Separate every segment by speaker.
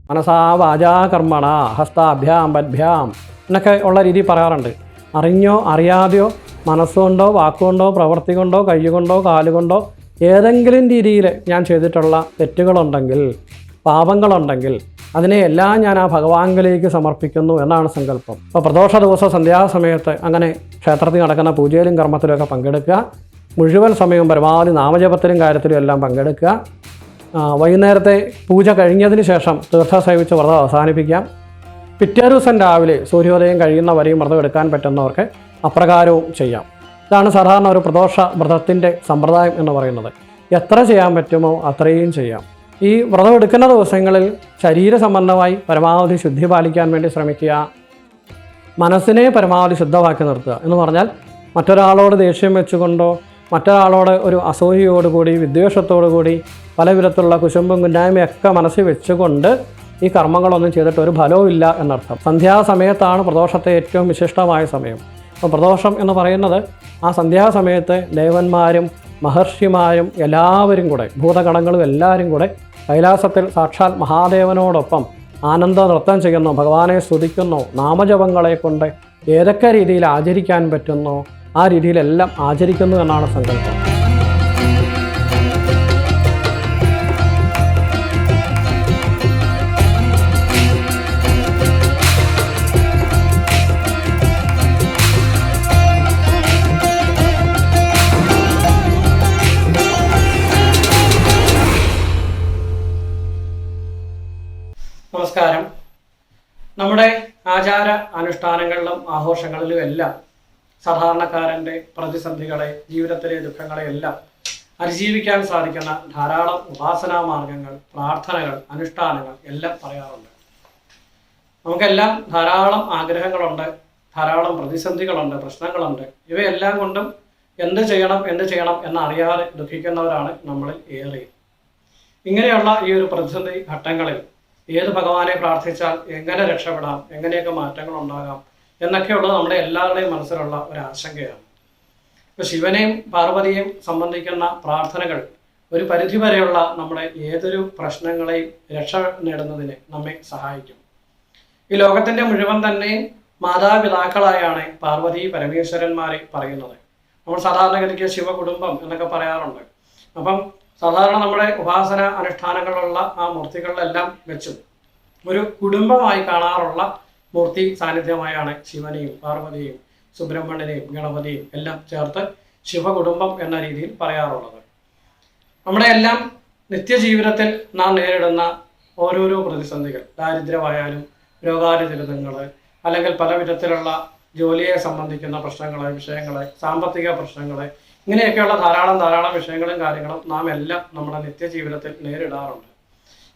Speaker 1: മനസാ വാചാ കർമ്മണ ഹസ്താഭ്യാം പദ്ഭ്യാം എന്നൊക്കെ ഉള്ള രീതി പറയാറുണ്ട്. അറിഞ്ഞോ അറിയാതെയോ മനസ്സുകൊണ്ടോ വാക്കുകൊണ്ടോ പ്രവൃത്തി കൊണ്ടോ കൈകൊണ്ടോ കാലുകൊണ്ടോ ഏതെങ്കിലും രീതിയിൽ ഞാൻ ചെയ്തിട്ടുള്ള തെറ്റുകളുണ്ടെങ്കിൽ, പാപങ്ങളുണ്ടെങ്കിൽ അതിനെയെല്ലാം ഞാൻ ആ ഭഗവാനിലേക്ക് സമർപ്പിക്കുന്നു എന്നാണ് സങ്കല്പം. അപ്പോൾ പ്രദോഷ ദിവസം സന്ധ്യാസമയത്ത് അങ്ങനെ ക്ഷേത്രത്തിൽ നടക്കുന്ന പൂജയിലും കർമ്മത്തിലുമൊക്കെ പങ്കെടുക്കുക. മുഴുവൻ സമയവും പരമാവധി നാമജപത്തിലും കാര്യത്തിലും എല്ലാം പങ്കെടുക്കുക. വൈകുന്നേരത്തെ പൂജ കഴിഞ്ഞതിന് ശേഷം തീർത്ഥം സേവിച്ച് വ്രതം അവസാനിപ്പിക്കാം. പിറ്റേ ദിവസം രാവിലെ സൂര്യോദയം കഴിയുന്ന വരെയും വ്രതം എടുക്കാൻ പറ്റുന്നവർക്ക് അപ്രകാരവും ചെയ്യാം. ഇതാണ് സാധാരണ ഒരു പ്രദോഷ വ്രതത്തിൻ്റെ സമ്പ്രദായം എന്ന് പറയുന്നത്. എത്ര ചെയ്യാൻ പറ്റുമോ അത്രയും ചെയ്യാം. ഈ വ്രതം എടുക്കുന്ന ദിവസങ്ങളിൽ ശരീര സംബന്ധമായി പരമാവധി ശുദ്ധി പാലിക്കാൻ വേണ്ടി ശ്രമിക്കുക. മനസ്സിനെ പരമാവധി ശുദ്ധമാക്കി നിർത്തുക എന്ന് പറഞ്ഞാൽ മറ്റൊരാളോട് ദേഷ്യം വെച്ചുകൊണ്ടോ മറ്റൊരാളോട് ഒരു അസൂയയോടുകൂടി വിദ്വേഷത്തോടുകൂടി പല വിധത്തിലുള്ള കുശുമ്പും കുന്നായ്മയൊക്കെ മനസ്സിൽ വെച്ചുകൊണ്ട് ഈ കർമ്മങ്ങളൊന്നും ചെയ്തിട്ട് ഒരു ഫലവും ഇല്ല എന്നർത്ഥം. സന്ധ്യാസമയത്താണ് പ്രദോഷത്തെ ഏറ്റവും വിശിഷ്ടമായ സമയം. അപ്പോൾ പ്രദോഷം എന്ന് പറയുന്നത് ആ സന്ധ്യാസമയത്ത് ദേവന്മാരും മഹർഷിമാരും എല്ലാവരും കൂടെ ഭൂതഗണങ്ങളും എല്ലാവരും കൂടെ കൈലാസത്തിൽ സാക്ഷാൽ മഹാദേവനോടൊപ്പം ആനന്ദ നൃത്തം ചെയ്യുന്നു, ഭഗവാനെ സ്തുതിക്കുന്നു. നാമജപങ്ങളെ കൊണ്ട് ഏതൊക്കെ രീതിയിൽ ആചരിക്കാൻ പറ്റുന്നോ ആ രീതിയിലെല്ലാം ആചരിക്കുന്നു എന്നാണ് സങ്കല്പം. നമസ്കാരം. നമ്മുടെ ആചാര അനുഷ്ഠാനങ്ങളിലും ആഘോഷങ്ങളിലും എല്ലാം സാധാരണക്കാരൻ്റെ പ്രതിസന്ധികളെ, ജീവിതത്തിലെ ദുഃഖങ്ങളെ എല്ലാം അതിജീവിക്കാൻ സാധിക്കുന്ന ധാരാളം ഉപാസനാ മാർഗങ്ങൾ, പ്രാർത്ഥനകൾ, അനുഷ്ഠാനങ്ങൾ എല്ലാം പറയാറുണ്ട്. നമുക്കെല്ലാം ധാരാളം ആഗ്രഹങ്ങളുണ്ട്, ധാരാളം പ്രതിസന്ധികളുണ്ട്, പ്രശ്നങ്ങളുണ്ട്. ഇവയെല്ലാം കൊണ്ടും എന്ത് ചെയ്യണം എന്നറിയാതെ ദുഃഖിക്കുന്നവരാണ് നമ്മളിൽ ഏറെ. ഇങ്ങനെയുള്ള ഈ ഒരു പ്രതിസന്ധി ഘട്ടങ്ങളിൽ ഏത് ഭഗവാനെ പ്രാർത്ഥിച്ചാൽ എങ്ങനെ രക്ഷപ്പെടാം, എങ്ങനെയൊക്കെ മാറ്റങ്ങൾ ഉണ്ടാകാം എന്നൊക്കെയുള്ളത് നമ്മുടെ എല്ലാവരുടെയും മനസ്സിലുള്ള ഒരു ആശങ്കയാണ്. ഇപ്പോൾ ശിവനെയും പാർവതിയെയും സംബന്ധിക്കുന്ന പ്രാർത്ഥനകൾ ഒരു പരിധിവരെയുള്ള നമ്മുടെ ഏതൊരു പ്രശ്നങ്ങളെയും രക്ഷ നേടുന്നതിന് നമ്മെ സഹായിക്കും. ഈ ലോകത്തിൻ്റെ മുഴുവൻ തന്നെയും മാതാപിതാക്കളായാണ് പാർവതി പരമേശ്വരന്മാരെ പറയുന്നത്. നമ്മൾ സാധാരണഗതിക്ക് ശിവകുടുംബം എന്നൊക്കെ പറയാറുണ്ട്. അപ്പം സാധാരണ നമ്മുടെ ഉപാസന അനുഷ്ഠാനങ്ങളുള്ള ആ മൂർത്തികളിലെല്ലാം വെച്ചും ഒരു കുടുംബമായി കാണാറുള്ള മൂർത്തി സാന്നിധ്യമായാണ് ശിവനെയും പാർവതിയെയും സുബ്രഹ്മണ്യനെയും ഗണപതിയും എല്ലാം ചേർത്ത് ശിവകുടുംബം എന്ന രീതിയിൽ പറയാറുള്ളത്. നമ്മുടെ എല്ലാം നിത്യജീവിതത്തിൽ നാം നേരിടുന്ന ഓരോരോ പ്രതിസന്ധികൾ, ദാരിദ്ര്യമായാലും രോഗാതി ദുരിതങ്ങൾ, അല്ലെങ്കിൽ പല വിധത്തിലുള്ള ജോലിയെ സംബന്ധിക്കുന്ന പ്രശ്നങ്ങൾ, വിഷയങ്ങൾ, സാമ്പത്തിക പ്രശ്നങ്ങൾ, ഇങ്ങനെയൊക്കെയുള്ള ധാരാളം വിഷയങ്ങളും കാര്യങ്ങളും നാം എല്ലാം നമ്മുടെ നിത്യജീവിതത്തിൽ നേരിടാറുണ്ട്.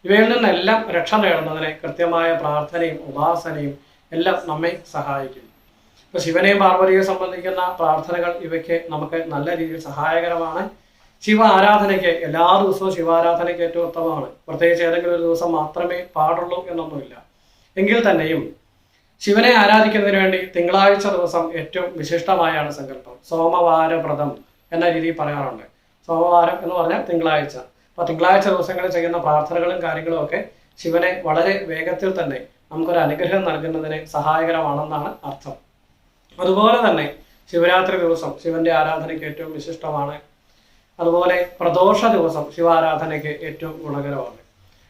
Speaker 1: ഇവയിൽ നിന്നെല്ലാം രക്ഷ നേടുന്നതിന് കൃത്യമായ പ്രാർത്ഥനയും ഉപാസനയും എല്ലാം നമ്മെ സഹായിക്കും. ഇപ്പോൾ ശിവനെയും പാർവതിയെ സംബന്ധിക്കുന്ന പ്രാർത്ഥനകൾ ഇവയ്ക്ക് നമുക്ക് നല്ല രീതിയിൽ സഹായകരമാണ്. ശിവ ആരാധനയ്ക്ക് എല്ലാ ദിവസവും ശിവാരാധനയ്ക്ക് ഏറ്റവും ഉത്തമമാണ്. പ്രത്യേകിച്ച് ഏതെങ്കിലും ഒരു ദിവസം മാത്രമേ പാടുള്ളൂ എന്നൊന്നുമില്ല. എങ്കിൽ തന്നെയും ശിവനെ ആരാധിക്കുന്നതിന് വേണ്ടി തിങ്കളാഴ്ച ദിവസം ഏറ്റവും വിശിഷ്ടമായാണ് സങ്കല്പം. സോമവാര വ്രതം എന്ന രീതിയിൽ പറയാറുണ്ട്. സോമവാരം എന്ന് പറഞ്ഞാൽ തിങ്കളാഴ്ച. അപ്പോൾ തിങ്കളാഴ്ച ദിവസങ്ങളിൽ ചെയ്യുന്ന പ്രാർത്ഥനകളും കാര്യങ്ങളും ഒക്കെ ശിവനെ വളരെ വേഗത്തിൽ തന്നെ നമുക്കൊരു അനുഗ്രഹം നൽകുന്നതിന് സഹായകരമാണെന്നാണ് അർത്ഥം. അതുപോലെ തന്നെ ശിവരാത്രി ദിവസം ശിവന്റെ ആരാധനയ്ക്ക് ഏറ്റവും വിശിഷ്ടമാണ്. അതുപോലെ പ്രദോഷ ദിവസം ശിവാരാധനയ്ക്ക് ഏറ്റവും ഗുണകരമാണ്.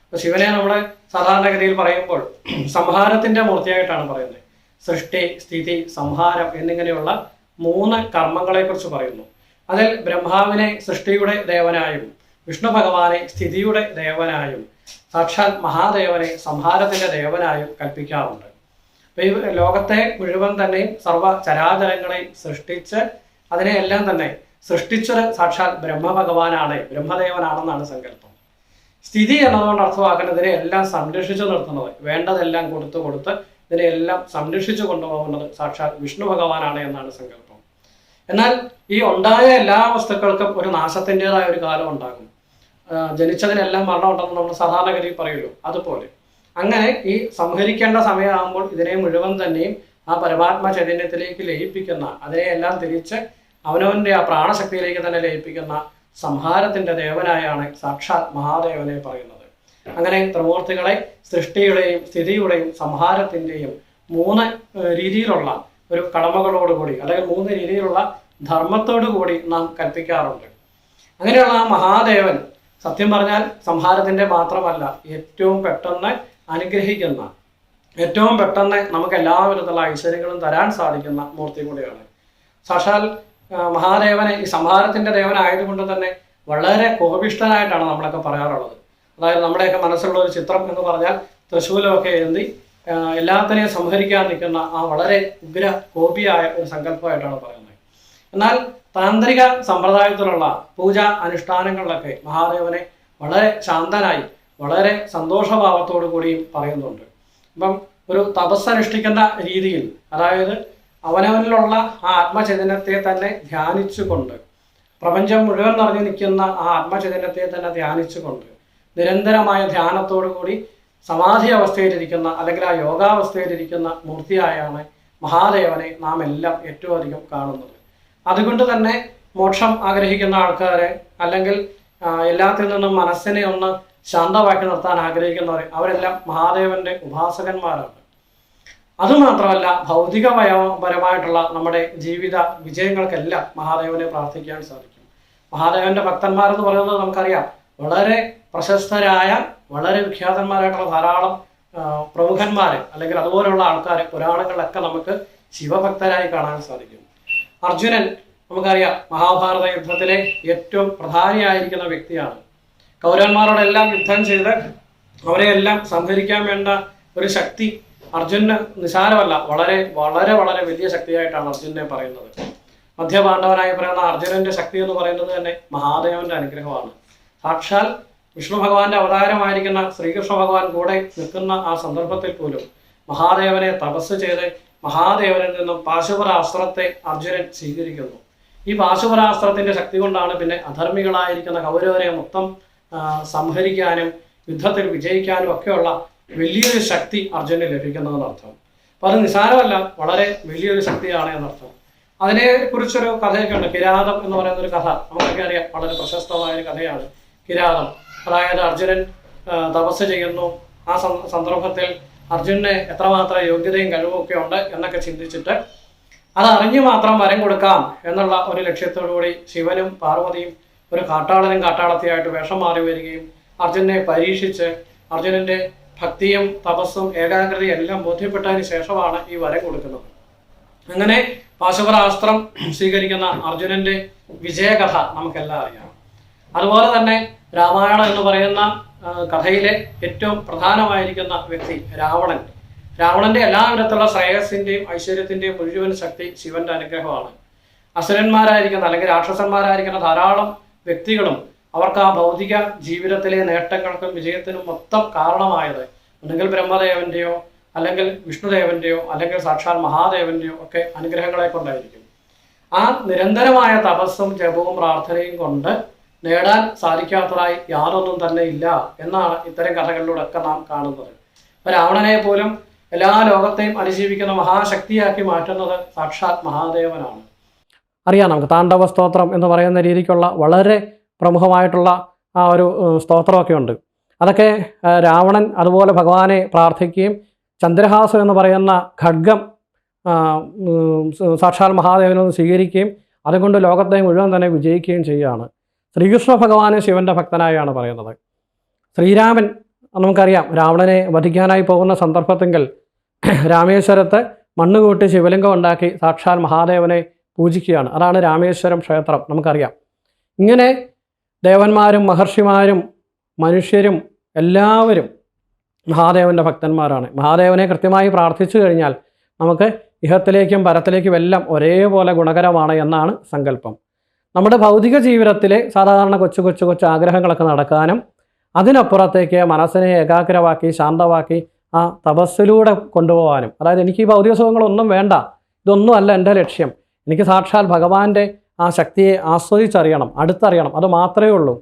Speaker 1: അപ്പോൾ ശിവനെ നമ്മൾ സാധാരണഗതിയിൽ പറയുമ്പോൾ സംഹാരത്തിന്റെ മൂർത്തിയായിട്ടാണ് പറയുന്നത്. സൃഷ്ടി, സ്ഥിതി, സംഹാരം എന്നിങ്ങനെയുള്ള 3 കർമ്മങ്ങളെക്കുറിച്ച് പറയുന്നു. അതിൽ ബ്രഹ്മാവിനെ സൃഷ്ടിയുടെ ദേവനായും വിഷ്ണു ഭഗവാനെ സ്ഥിതിയുടെ ദേവനായും സാക്ഷാൽ മഹാദേവനെ സംഹാരത്തിന്റെ ദേവനായും കൽപ്പിക്കാറുണ്ട്. അപ്പോൾ ഈ ലോകത്തെ മുഴുവൻ തന്നെയും സർവ്വ ചരാചരങ്ങളെയും സൃഷ്ടിച്ച് അതിനെയെല്ലാം തന്നെ സൃഷ്ടിച്ചത് സാക്ഷാൽ ബ്രഹ്മഭഗവാനാണ്, ബ്രഹ്മദേവനാണെന്നാണ് സങ്കല്പം. സ്ഥിതി എന്നതുകൊണ്ട് അർത്ഥമാക്കുന്നതിനെ എല്ലാം സംരക്ഷിച്ചു നിർത്തുന്നത്, വേണ്ടതെല്ലാം കൊടുത്ത് ഇതിനെയെല്ലാം സംരക്ഷിച്ചു കൊണ്ടുപോകുന്നത് സാക്ഷാൽ വിഷ്ണു ഭഗവാനാണ് എന്നാണ് സങ്കല്പം. എന്നാൽ ഈ ഉണ്ടായ എല്ലാ വസ്തുക്കൾക്കും ഒരു നാശത്തിൻ്റെതായ ഒരു കാലം ഉണ്ടാകും. ജനിച്ചതിനെല്ലാം മരണം ഉണ്ടെന്ന് നമ്മൾ സാധാരണഗതിയിൽ പറയുമല്ലോ, അതുപോലെ അങ്ങനെ ഈ സംഹരിക്കേണ്ട സമയമാകുമ്പോൾ ഇതിനെ മുഴുവൻ തന്നെയും ആ പരമാത്മ ചൈതന്യത്തിലേക്ക് ലയിപ്പിക്കുന്ന, അതിനെയെല്ലാം തിരിച്ച് അവനവൻ്റെ ആ പ്രാണശക്തിയിലേക്ക് തന്നെ ലയിപ്പിക്കുന്ന സംഹാരത്തിന്റെ ദേവനായാണ് സാക്ഷാൽ മഹാദേവനെ പറയുന്നത്. അങ്ങനെ ത്രിമൂർത്തികളെ സൃഷ്ടിയുടെയും സ്ഥിതിയുടെയും സംഹാരത്തിൻ്റെയും 3 രീതിയിലുള്ള ഒരു കടമകളോടുകൂടി അല്ലെങ്കിൽ 3 രീതിയിലുള്ള ധർമ്മത്തോടു കൂടി നാം കൽപ്പിക്കാറുണ്ട്. അങ്ങനെയുള്ള ആ മഹാദേവൻ സത്യം പറഞ്ഞാൽ സംഹാരത്തിൻ്റെ മാത്രമല്ല, ഏറ്റവും പെട്ടെന്ന് അനുഗ്രഹിക്കുന്ന, ഏറ്റവും പെട്ടെന്ന് നമുക്ക് എല്ലാവിധത്തിലുള്ള ഐശ്വര്യങ്ങളും തരാൻ സാധിക്കുന്ന മൂർത്തി കൂടിയാണ്. സാക്ഷാൽ മഹാദേവനെ ഈ സംഹാരത്തിൻ്റെ ദേവനായതുകൊണ്ട് തന്നെ വളരെ കോപിഷ്ഠനായിട്ടാണ് നമ്മളൊക്കെ പറയാറുള്ളത്. അതായത് നമ്മുടെയൊക്കെ മനസ്സിലുള്ള ഒരു ചിത്രം എന്ന് പറഞ്ഞാൽ തൃശൂലമൊക്കെ ഏന്തി എല്ലാത്തിനെയും സംഹരിക്കാൻ നിൽക്കുന്ന ആ വളരെ ഉഗ്ര കോപിയായ ഒരു സങ്കല്പമായിട്ടാണ് പറയുന്നത്. എന്നാൽ താന്ത്രിക സമ്പ്രദായത്തിലുള്ള പൂജ അനുഷ്ഠാനങ്ങളിലൊക്കെ മഹാദേവനെ വളരെ ശാന്തനായി വളരെ സന്തോഷഭാവത്തോടു കൂടിയും പറയുന്നുണ്ട്. അപ്പം ഒരു തപസ്സനുഷ്ഠിക്കുന്ന രീതിയിൽ, അതായത് അവനവനിലുള്ള ആ ആത്മചൈതന്യത്തെ തന്നെ ധ്യാനിച്ചുകൊണ്ട്, പ്രപഞ്ചം മുഴുവൻ നിറഞ്ഞു നിൽക്കുന്ന ആ ആത്മചൈതന്യത്തെ തന്നെ ധ്യാനിച്ചുകൊണ്ട് നിരന്തരമായ ധ്യാനത്തോടു കൂടി സമാധി അവസ്ഥയിലിരിക്കുന്ന അല്ലെങ്കിൽ ആ യോഗാവസ്ഥയിലിരിക്കുന്ന മൂർത്തിയായാണ് മഹാദേവനെ നാം എല്ലാം ഏറ്റവും അധികം കാണുന്നത്. അതുകൊണ്ട് തന്നെ മോക്ഷം ആഗ്രഹിക്കുന്ന ആൾക്കാരെ അല്ലെങ്കിൽ എല്ലാത്തിൽ നിന്നും മനസ്സിനെ ഒന്ന് ശാന്തമാക്കി നിർത്താൻ ആഗ്രഹിക്കുന്നവർ അവരെല്ലാം മഹാദേവന്റെ ഉപാസകന്മാരാണ്. അതുമാത്രമല്ല, ഭൗതികപരമായിട്ടുള്ള നമ്മുടെ ജീവിത വിജയങ്ങൾക്കെല്ലാം മഹാദേവനെ പ്രാർത്ഥിക്കാൻ സാധിക്കും. മഹാദേവന്റെ ഭക്തന്മാരെന്ന് പറയുന്നത് നമുക്കറിയാം, വളരെ പ്രശസ്തരായ വളരെ വിഖ്യാതന്മാരായിട്ടുള്ള ധാരാളം പ്രമുഖന്മാരെ അല്ലെങ്കിൽ അതുപോലുള്ള ആൾക്കാരെ പുരാണങ്ങളിലൊക്കെ നമുക്ക് ശിവഭക്തരായി കാണാൻ സാധിക്കും. അർജുനൻ നമുക്കറിയാം മഹാഭാരത യുദ്ധത്തിലെ ഏറ്റവും പ്രധാനിയായിരിക്കുന്ന വ്യക്തിയാണ്. കൗരവന്മാരോടെല്ലാം യുദ്ധം ചെയ്ത് അവരെയെല്ലാം സംഹരിക്കാൻ വേണ്ട ഒരു ശക്തി അർജുനന് നിസാരമല്ല, വളരെ വളരെ വളരെ വലിയ ശക്തിയായിട്ടാണ് അർജുനനെ പറയുന്നത്. മധ്യപാണ്ഡവനായി പറയുന്ന അർജുനന്റെ ശക്തി എന്ന് പറയുന്നത് തന്നെ മഹാദേവന്റെ അനുഗ്രഹമാണ്. സാക്ഷാൽ വിഷ്ണു ഭഗവാന്റെ അവതാരമായിരിക്കുന്ന ശ്രീകൃഷ്ണ ഭഗവാൻ കൂടെ നിൽക്കുന്ന ആ സന്ദർഭത്തിൽ പോലും മഹാദേവനെ തപസ് ചെയ്ത് മഹാദേവനിൽ നിന്നും പാശുപരാസ്ത്രത്തെ അർജുനൻ സ്വീകരിക്കുന്നു. ഈ പാശുപരാസ്ത്രത്തിന്റെ ശക്തി കൊണ്ടാണ് പിന്നെ അധർമ്മികളായിരിക്കുന്ന കൗരവരെ മൊത്തം സംഹരിക്കാനും യുദ്ധത്തിൽ വിജയിക്കാനും ഒക്കെയുള്ള വലിയൊരു ശക്തി അർജുനന് ലഭിക്കുന്നതെന്നർത്ഥം. അപ്പൊ അത് നിസാരമല്ല, വളരെ വലിയൊരു ശക്തിയാണ് എന്നർത്ഥം. അതിനെ കുറിച്ചൊരു കഥയൊക്കെ ഉണ്ട്. കിരാതം എന്ന് പറയുന്ന ഒരു കഥ നമുക്കൊക്കെ അറിയാം, വളരെ പ്രശസ്തമായ ഒരു കഥയാണ് കിരാതം. അതായത് അർജുനൻ തപസ് ചെയ്യുന്നു. ആ സന്ദർഭത്തിൽ അർജുനന് എത്രമാത്രം യോഗ്യതയും കഴിവും ഒക്കെ ഉണ്ട് എന്നൊക്കെ ചിന്തിച്ചിട്ട് അത് അറിഞ്ഞു മാത്രം വരം കൊടുക്കാം എന്നുള്ള ഒരു ലക്ഷ്യത്തോടുകൂടി ശിവനും പാർവതിയും ഒരു കാട്ടാളനും കാട്ടാളത്തിയായിട്ട് വേഷം മാറി വരികയും അർജുനനെ പരീക്ഷിച്ച് അർജുനന്റെ ഭക്തിയും തപസ്സും ഏകാഗ്രതയും എല്ലാം ബോധ്യപ്പെട്ടതിന് ശേഷമാണ് ഈ വരം കൊടുക്കുന്നത്. അങ്ങനെ പാശുപരാസ്ത്രം സ്വീകരിക്കുന്ന അർജുനന്റെ വിജയകഥ നമുക്കെല്ലാം അറിയാം. അതുപോലെ തന്നെ രാമായണം എന്ന് പറയുന്ന കഥയിലെ ഏറ്റവും പ്രധാനമായിരിക്കുന്ന വ്യക്തി രാവണൻ. രാവണന്റെ എല്ലാവിധത്തിലുള്ള ശ്രേയസിന്റെയും ഐശ്വര്യത്തിന്റെയും മുഴുവൻ ശക്തി ശിവന്റെ അനുഗ്രഹമാണ്. അസുരന്മാരായിരിക്കുന്ന അല്ലെങ്കിൽ രാക്ഷസന്മാരായിരിക്കുന്ന ധാരാളം വ്യക്തികളും അവർക്ക് ആ ഭൗതിക ജീവിതത്തിലെ നേട്ടങ്ങൾക്കും വിജയത്തിനും മൊത്തം കാരണമായത് ഒന്നുകിൽ ബ്രഹ്മദേവന്റെയോ അല്ലെങ്കിൽ വിഷ്ണുദേവന്റെയോ അല്ലെങ്കിൽ സാക്ഷാൽ മഹാദേവന്റെയോ ഒക്കെ അനുഗ്രഹങ്ങളെ കൊണ്ടായിരിക്കും. ആ നിരന്തരമായ തപസ്സും ജപവും പ്രാർത്ഥനയും കൊണ്ട് നേടാൻ സാധിക്കാത്തതായി യാതൊന്നും തന്നെ ഇല്ല എന്നാണ് ഇത്തരം കഥകളിലൂടെ ഒക്കെ നാം കാണുന്നത്. അപ്പൊ രാവണനെ പോലും എല്ലാ ലോകത്തെയും അതിജീവിക്കുന്ന മഹാശക്തിയാക്കി മാറ്റുന്നത് സാക്ഷാത് മഹാദേവനാണ്. അറിയാം, നമുക്ക് താണ്ഡവ സ്തോത്രം എന്ന് പറയുന്ന രീതിക്കുള്ള വളരെ പ്രമുഖമായിട്ടുള്ള ആ ഒരു സ്തോത്രമൊക്കെ ഉണ്ട്. അതൊക്കെ രാവണൻ അതുപോലെ ഭഗവാനെ പ്രാർത്ഥിക്കുകയും ചന്ദ്രഹാസം എന്ന് പറയുന്ന ഖഡ്ഗം സാക്ഷാൽ മഹാദേവനൊന്ന് സ്വീകരിക്കുകയും അതുകൊണ്ട് ലോകത്തെ മുഴുവൻ തന്നെ വിജയിക്കുകയും ചെയ്യുകയാണ്. ശ്രീകൃഷ്ണ ഭഗവാന് ശിവന്റെ ഭക്തനായാണ് പറയുന്നത്. ശ്രീരാമൻ നമുക്കറിയാം, രാവണനെ വധിക്കാനായി പോകുന്ന സന്ദർഭത്തെങ്കിൽ രാമേശ്വരത്ത് മണ്ണ് കൂട്ടി ശിവലിംഗം ഉണ്ടാക്കി സാക്ഷാൽ മഹാദേവനെ പൂജിക്കുകയാണ്. അതാണ് രാമേശ്വരം ക്ഷേത്രം നമുക്കറിയാം. ഇങ്ങനെ ദേവന്മാരും മഹർഷിമാരും മനുഷ്യരും എല്ലാവരും മഹാദേവന്റെ ഭക്തന്മാരാണ്. മഹാദേവനെ കൃത്യമായി പ്രാർത്ഥിച്ചു കഴിഞ്ഞാൽ നമുക്ക് ഇഹത്തിലേക്കും പരത്തിലേക്കും എല്ലാം ഒരേപോലെ ഗുണകരമാണ് എന്നാണ് സങ്കല്പം. നമ്മുടെ ഭൗതിക ജീവിതത്തിലെ സാധാരണ കൊച്ചു കൊച്ചു കൊച്ചു ആഗ്രഹങ്ങളൊക്കെ നടക്കാനും അതിനപ്പുറത്തേക്ക് മനസ്സിനെ ഏകാഗ്രമാക്കി ശാന്തമാക്കി ആ തപസ്സിലൂടെ കൊണ്ടുപോകാനും, അതായത് എനിക്ക് ഈ ഭൗതിക സുഖങ്ങളൊന്നും വേണ്ട, ഇതൊന്നും അല്ല എൻ്റെ ലക്ഷ്യം, എനിക്ക് സാക്ഷാൽ ഭഗവാന്റെ ആ ശക്തിയെ ആസ്വദിച്ചറിയണം, അടുത്തറിയണം, അത് മാത്രമേ ഉള്ളൂ.